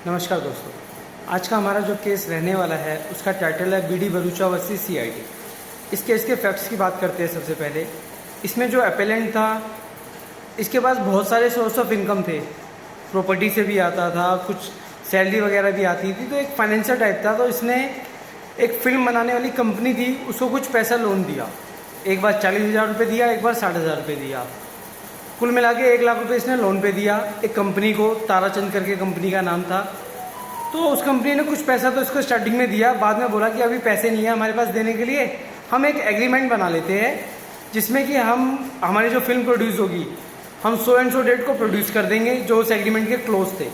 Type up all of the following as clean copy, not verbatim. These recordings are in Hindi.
नमस्कार दोस्तों, आज का हमारा जो केस रहने वाला है उसका टाइटल है बीडी भरूचा वर्सेस सीआईडी। इस केस के फैक्ट्स की बात करते हैं। सबसे पहले इसमें जो अपेलेंट था, इसके पास बहुत सारे सोर्स ऑफ इनकम थे। प्रॉपर्टी से भी आता था, कुछ सैलरी वगैरह भी आती थी, तो एक फाइनेंशियल टाइप था। तो इसने एक फिल्म बनाने वाली कंपनी थी, उसको कुछ पैसा लोन दिया। एक बार 40,000 रुपये दिया, एक बार 60,000 रुपये दिया। कुल मिला के 1 लाख रुपये इसने लोन पे दिया एक कंपनी को। ताराचंद करके कंपनी का नाम था। तो उस कंपनी ने कुछ पैसा तो इसको स्टार्टिंग में दिया, बाद में बोला कि अभी पैसे नहीं है हमारे पास देने के लिए, हम एक एग्रीमेंट बना लेते हैं जिसमें कि हम हमारी जो फिल्म प्रोड्यूस होगी हम सो एंड सो डेट को प्रोड्यूस कर देंगे, जो उस एग्रीमेंट के क्लोज थे।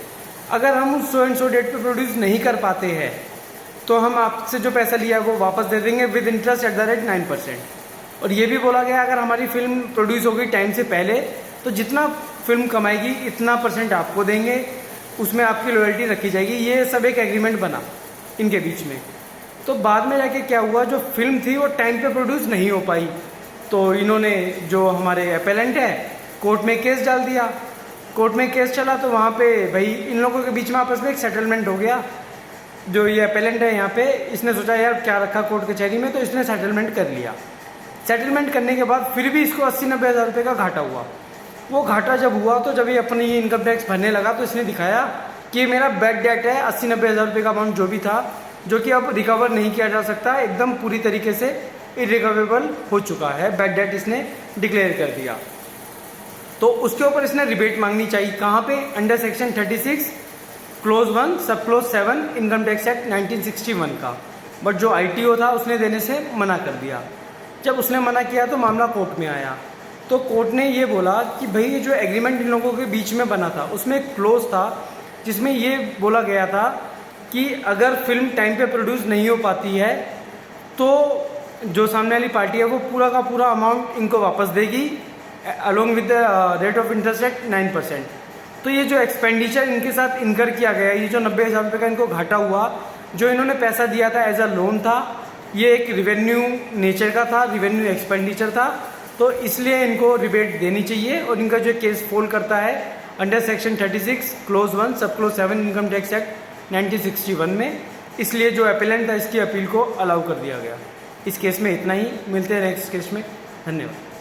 अगर हम उस सो एंड सो डेट पर प्रोड्यूस नहीं कर पाते हैं तो हम आपसे जो पैसा लिया है वो वापस दे देंगे with interest at the rate 9%। और ये भी बोला गया अगर हमारी फिल्म प्रोड्यूस होगी टाइम से पहले तो जितना फिल्म कमाएगी इतना % आपको देंगे, उसमें आपकी लॉयल्टी रखी जाएगी। ये सब एक एग्रीमेंट बना इनके बीच में। तो बाद में जाके क्या हुआ, जो फिल्म थी वो टाइम पे प्रोड्यूस नहीं हो पाई, तो इन्होंने जो हमारे अपेलेंट है कोर्ट में केस डाल दिया। कोर्ट में केस चला तो वहाँ पे भाई इन लोगों के बीच में आपस में एक सेटलमेंट हो गया। जो ये अपेलेंट है यहाँ पे, इसने सोचा यार क्या रखा कोर्ट कचहरी में, तो इसने सेटलमेंट कर लिया। सेटलमेंट करने के बाद फिर भी इसको 80-90 हज़ार रुपये का घाटा हुआ। वो घाटा जब हुआ तो जब ये अपनी इनकम टैक्स भरने लगा तो इसने दिखाया कि मेरा बैड डेट है 80-90 हज़ार रुपये का अमाउंट जो भी था, जो कि अब रिकवर नहीं किया जा सकता, एकदम पूरी तरीके से इरिकवेबल हो चुका है। बैड डेट इसने डिक्लेयर कर दिया। तो उसके ऊपर इसने रिबेट मांगनी चाहिए। कहाँ पे? अंडर सेक्शन 36 क्लोज 1 सब क्लोज 7 इनकम टैक्स एक्ट 1961 का। बट जो ITO था उसने देने से मना कर दिया। जब उसने मना किया तो मामला कोर्ट में आया। तो कोर्ट ने ये बोला कि भाई ये जो एग्रीमेंट इन लोगों के बीच में बना था उसमें एक क्लोज था जिसमें ये बोला गया था कि अगर फिल्म टाइम पे प्रोड्यूस नहीं हो पाती है तो जो सामने वाली पार्टी है वो पूरा का पूरा अमाउंट इनको वापस देगी along with the rate of interest eight 9%। तो ये जो एक्सपेंडिचर इनके साथ इनकर किया गया, ये जो 90 हज़ार रुपये का इनको घाटा हुआ, जो इन्होंने पैसा दिया था एज अ लोन था, ये एक रिवेन्यू नेचर का था, रिवेन्यू एक्सपेंडिचर था, तो इसलिए इनको रिबेट देनी चाहिए। और इनका जो केस फॉल करता है अंडर सेक्शन 36 क्लोज 1 सब क्लोज 7 इनकम टैक्स एक्ट 1961 में, इसलिए जो अपेलेंट था इसकी अपील को अलाउ कर दिया गया। इस केस में इतना ही, मिलते हैं नेक्स्ट केस में। धन्यवाद।